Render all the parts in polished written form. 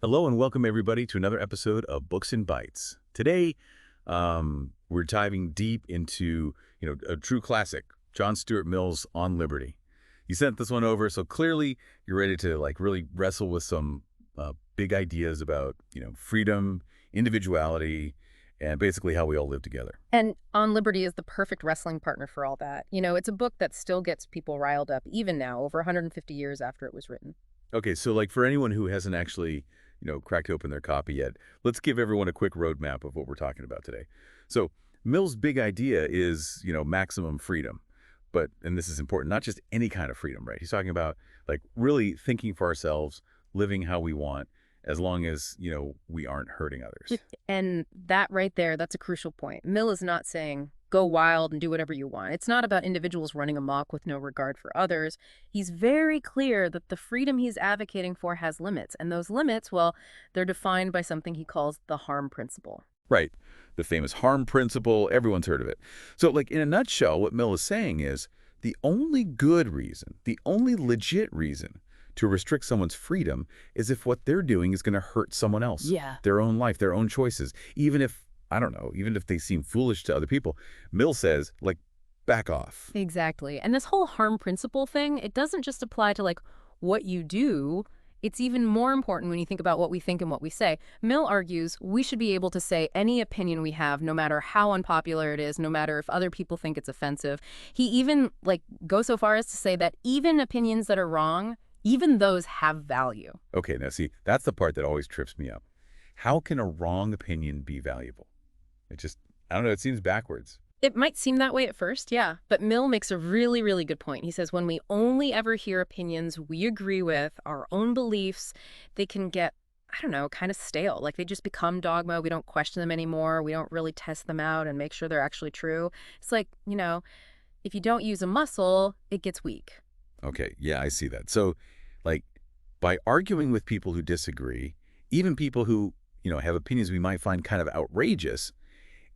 Hello and welcome everybody to another episode of Books and Bytes. Today, we're diving deep into, a true classic, John Stuart Mill's On Liberty. You sent this one over, so clearly you're ready to really wrestle with some big ideas about, freedom, individuality, and basically how we all live together. And On Liberty is the perfect wrestling partner for all that. It's a book that still gets people riled up even now, over 150 years after it was written. Okay, so for anyone who hasn't actually, cracked open their copy yet, let's give everyone a quick roadmap of what we're talking about today. So Mill's big idea is, maximum freedom. And this is important, not just any kind of freedom, right? He's talking about really thinking for ourselves, living how we want, as long as, we aren't hurting others. And that right there, that's a crucial point. Mill is not saying go wild and do whatever you want. It's not about individuals running amok with no regard for others. He's very clear that the freedom he's advocating for has limits. And those limits, well, they're defined by something he calls the harm principle. Right. The famous harm principle, everyone's heard of it. So in a nutshell, what Mill is saying is the only good reason, the only legit reason to restrict someone's freedom is if what they're doing is going to hurt someone else, Yeah. their own life, their own choices. Even if, I don't know, even if they seem foolish to other people, Mill says, back off. Exactly. And this whole harm principle thing, it doesn't just apply to what you do. It's even more important when you think about what we think and what we say. Mill argues we should be able to say any opinion we have, no matter how unpopular it is, no matter if other people think it's offensive. He even goes so far as to say that even opinions that are wrong, even those have value. Okay, now see, that's the part that always trips me up. How can a wrong opinion be valuable? I don't know, it seems backwards. It might seem that way at first, yeah. But Mill makes a really, really good point. He says when we only ever hear opinions we agree with, our own beliefs, they can get, I don't know, kind of stale. They just become dogma. We don't question them anymore. We don't really test them out and make sure they're actually true. It's if you don't use a muscle, it gets weak. Okay, yeah, I see that. So, like, by arguing with people who disagree, even people who, have opinions we might find kind of outrageous,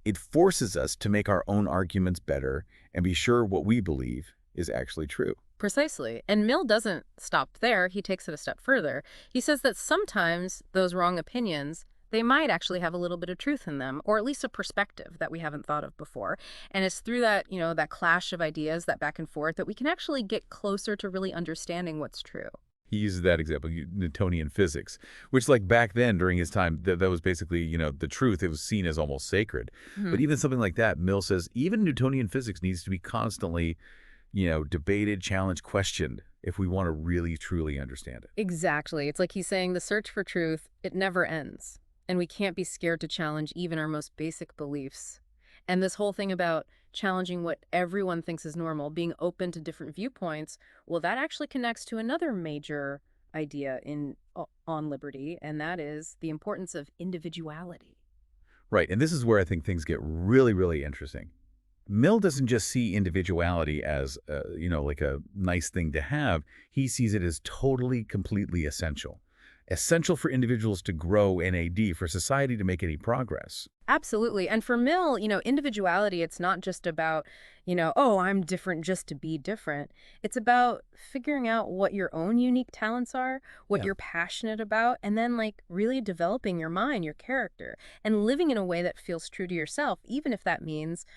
it forces us to make our own arguments better and be sure what we believe is actually true. Precisely. And Mill doesn't stop there. He takes it a step further. He says that sometimes those wrong opinions, they might actually have a little bit of truth in them, or at least a perspective that we haven't thought of before. And it's through that, that clash of ideas, that back and forth, that we can actually get closer to really understanding what's true. He uses that example, Newtonian physics, which back then during his time, that was basically, the truth. It was seen as almost sacred. But even something like that, Mill says, even Newtonian physics needs to be constantly, debated, challenged, questioned if we want to really, truly understand it. Exactly. It's like he's saying the search for truth, it never ends. And we can't be scared to challenge even our most basic beliefs. And this whole thing about challenging what everyone thinks is normal, being open to different viewpoints, well, that actually connects to another major idea on liberty, and that is the importance of individuality. Right, and this is where I think things get really, really interesting. Mill doesn't just see individuality as, like a nice thing to have. He sees it as totally, completely essential. Essential for individuals to grow NAD, for society to make any progress. Absolutely. And for Mill, individuality, it's not just about, oh, I'm different just to be different. It's about figuring out what your own unique talents are, what Yeah. you're passionate about, and then really developing your mind, your character, and living in a way that feels true to yourself, even if that means,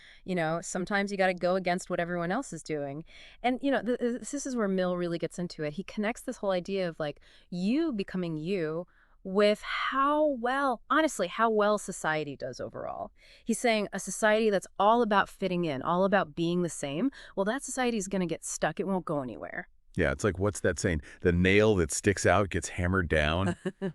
sometimes you got to go against what everyone else is doing. And, this is where Mill really gets into it. He connects this whole idea of you becoming you with honestly, how well society does overall. He's saying a society that's all about fitting in, all about being the same, well, that society is going to get stuck. It won't go anywhere. Yeah, it's what's that saying? The nail that sticks out gets hammered down.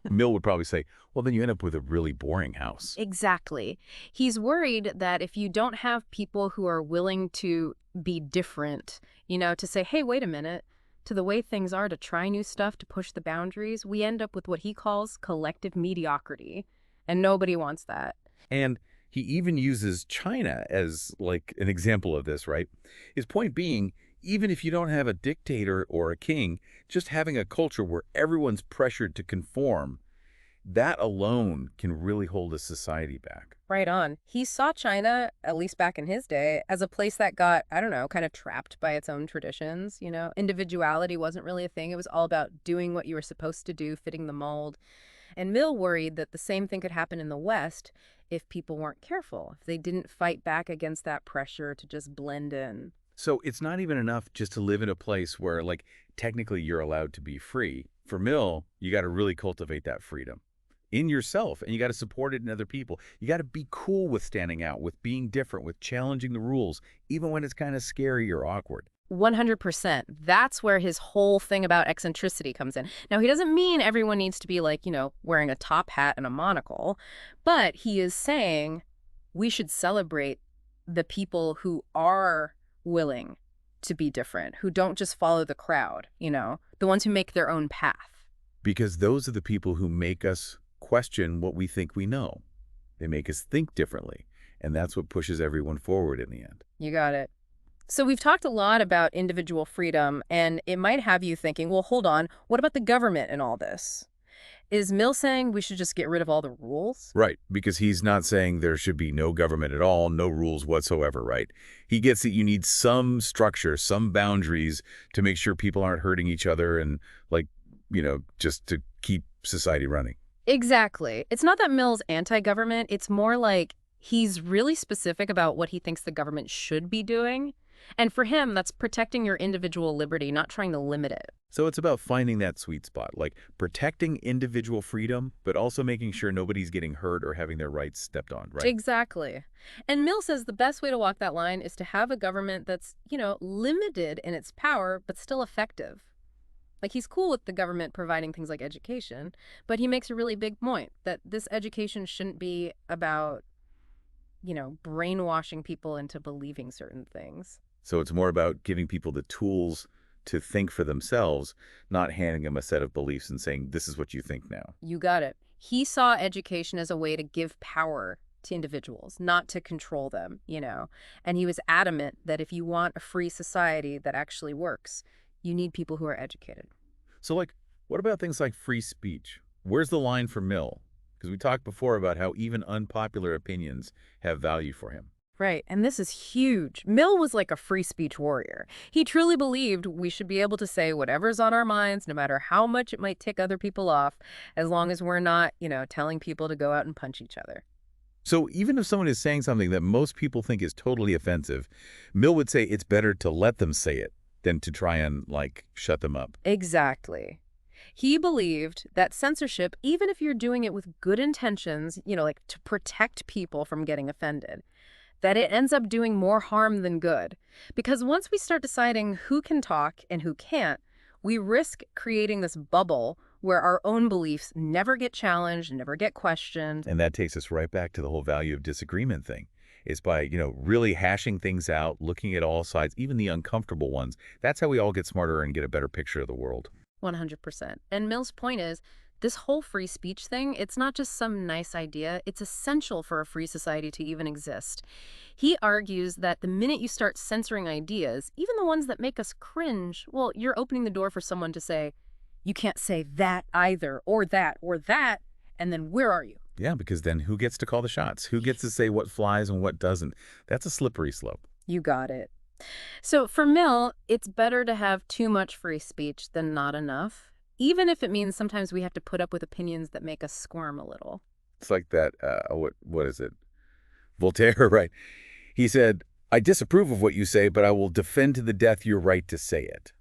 Mill would probably say, well, then you end up with a really boring house. Exactly. He's worried that if you don't have people who are willing to be different, to say, hey, wait a minute, to the way things are, to try new stuff, to push the boundaries, we end up with what he calls collective mediocrity. And nobody wants that. And he even uses China as an example of this, right? His point being, even if you don't have a dictator or a king, just having a culture where everyone's pressured to conform, that alone can really hold a society back. Right on. He saw China, at least back in his day, as a place that got, I don't know, kind of trapped by its own traditions. Individuality wasn't really a thing. It was all about doing what you were supposed to do, fitting the mold. And Mill worried that the same thing could happen in the West if people weren't careful, if they didn't fight back against that pressure to just blend in. So it's not even enough just to live in a place where, like, technically you're allowed to be free. For Mill, you got to really cultivate that freedom in yourself, and you got to support it in other people. You got to be cool with standing out, with being different, with challenging the rules, even when it's kind of scary or awkward. 100%. That's where his whole thing about eccentricity comes in. Now, he doesn't mean everyone needs to be like, wearing a top hat and a monocle, but he is saying we should celebrate the people who are willing to be different, who don't just follow the crowd, the ones who make their own path. Because those are the people who make us question what we think we know. They make us think differently, and that's what pushes everyone forward in the end. You got it. So we've talked a lot about individual freedom, and it might have you thinking, well, hold on, what about the government in all this? Is Mill saying we should just get rid of all the rules? Right, because he's not saying there should be no government at all, no rules whatsoever, right? He gets that you need some structure, some boundaries to make sure people aren't hurting each other and, like, just to keep society running. Exactly. It's not that Mill's anti-government. It's more like he's really specific about what he thinks the government should be doing. And for him, that's protecting your individual liberty, not trying to limit it. So it's about finding that sweet spot, like protecting individual freedom, but also making sure nobody's getting hurt or having their rights stepped on, right? Exactly. And Mill says the best way to walk that line is to have a government that's, limited in its power, but still effective. Like, he's cool with the government providing things like education, but he makes a really big point that this education shouldn't be about, brainwashing people into believing certain things. So it's more about giving people the tools to think for themselves, not handing them a set of beliefs and saying, this is what you think now. You got it. He saw education as a way to give power to individuals, not to control them, And he was adamant that if you want a free society that actually works, you need people who are educated. So, like, what about things like free speech? Where's the line for Mill? Because we talked before about how even unpopular opinions have value for him. Right, and this is huge. Mill was like a free speech warrior. He truly believed we should be able to say whatever's on our minds, no matter how much it might tick other people off, as long as we're not, telling people to go out and punch each other. So even if someone is saying something that most people think is totally offensive, Mill would say it's better to let them say it than to try and, like, shut them up. Exactly. He believed that censorship, even if you're doing it with good intentions, like to protect people from getting offended, that it ends up doing more harm than good. Because once we start deciding who can talk and who can't, we risk creating this bubble where our own beliefs never get challenged, never get questioned. And that takes us right back to the whole value of disagreement thing. Is by, really hashing things out, looking at all sides, even the uncomfortable ones. That's how we all get smarter and get a better picture of the world. 100%. And Mill's point is, this whole free speech thing, it's not just some nice idea. It's essential for a free society to even exist. He argues that the minute you start censoring ideas, even the ones that make us cringe, well, you're opening the door for someone to say, you can't say that either, or that, and then where are you? Yeah, because then who gets to call the shots? Who gets to say what flies and what doesn't? That's a slippery slope. You got it. So for Mill, it's better to have too much free speech than not enough, even if it means sometimes we have to put up with opinions that make us squirm a little. It's like that, what is it? Voltaire, right? He said, I disapprove of what you say, but I will defend to the death your right to say it.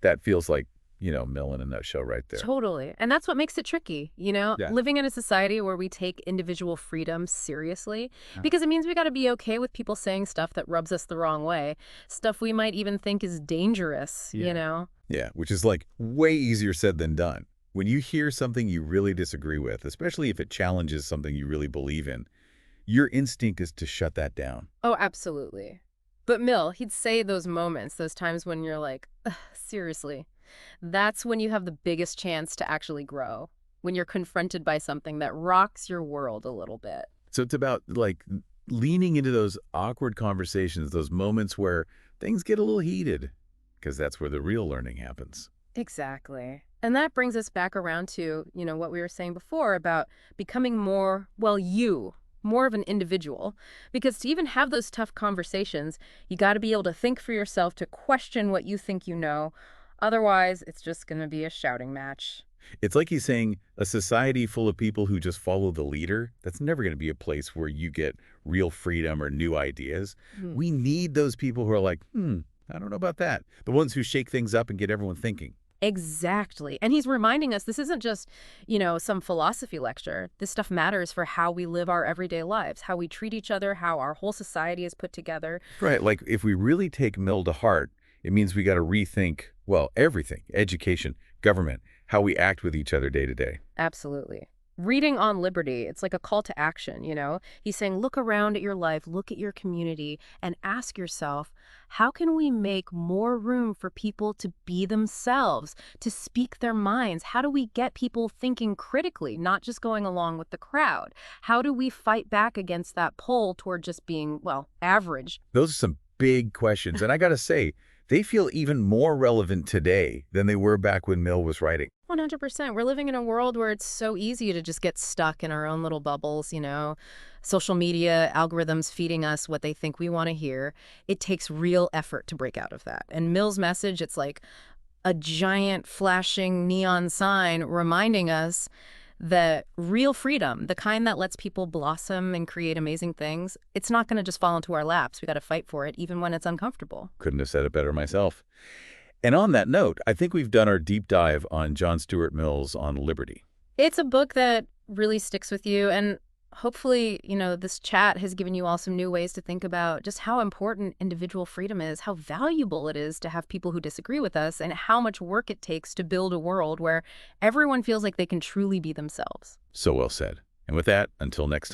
That feels like, Mill in a nutshell right there. Totally. And that's what makes it tricky, Yeah. living in a society where we take individual freedom seriously, Yeah. because it means we got to be okay with people saying stuff that rubs us the wrong way, stuff we might even think is dangerous, Yeah, which is like way easier said than done. When you hear something you really disagree with, especially if it challenges something you really believe in, your instinct is to shut that down. Oh, absolutely. But Mill, he'd say those moments, those times when you're like, "Ugh, seriously, that's when you have the biggest chance to actually grow, when you're confronted by something that rocks your world a little bit. So it's about, like, leaning into those awkward conversations, those moments where things get a little heated, because that's where the real learning happens. Exactly. And that brings us back around to, what we were saying before about becoming more, more of an individual. Because to even have those tough conversations, you got to be able to think for yourself, to question what you think you know. Otherwise, it's just going to be a shouting match. It's like he's saying a society full of people who just follow the leader, that's never going to be a place where you get real freedom or new ideas. Mhm. We need those people who are like, I don't know about that. The ones who shake things up and get everyone thinking. Exactly. And he's reminding us this isn't just, some philosophy lecture. This stuff matters for how we live our everyday lives, how we treat each other, how our whole society is put together. Right, like if we really take Mill to heart, it means we got to rethink, well, everything, education, government, how we act with each other day to day. Absolutely. Reading on liberty, it's like a call to action. He's saying, look around at your life, look at your community, and ask yourself, how can we make more room for people to be themselves, to speak their minds? How do we get people thinking critically, not just going along with the crowd? How do we fight back against that pull toward just being, well, average? Those are some big questions. And I got to say, they feel even more relevant today than they were back when Mill was writing. 100%. We're living in a world where it's so easy to just get stuck in our own little bubbles. Social media, algorithms feeding us what they think we want to hear. It takes real effort to break out of that. And Mill's message, it's like a giant flashing neon sign reminding us that real freedom, the kind that lets people blossom and create amazing things, it's not going to just fall into our laps. We got to fight for it, even when it's uncomfortable. Couldn't have said it better myself. And on that note, I think we've done our deep dive on John Stuart Mill's On Liberty. It's a book that really sticks with you, and hopefully, this chat has given you all some new ways to think about just how important individual freedom is, how valuable it is to have people who disagree with us, and how much work it takes to build a world where everyone feels like they can truly be themselves. So well said. And with that, until next time.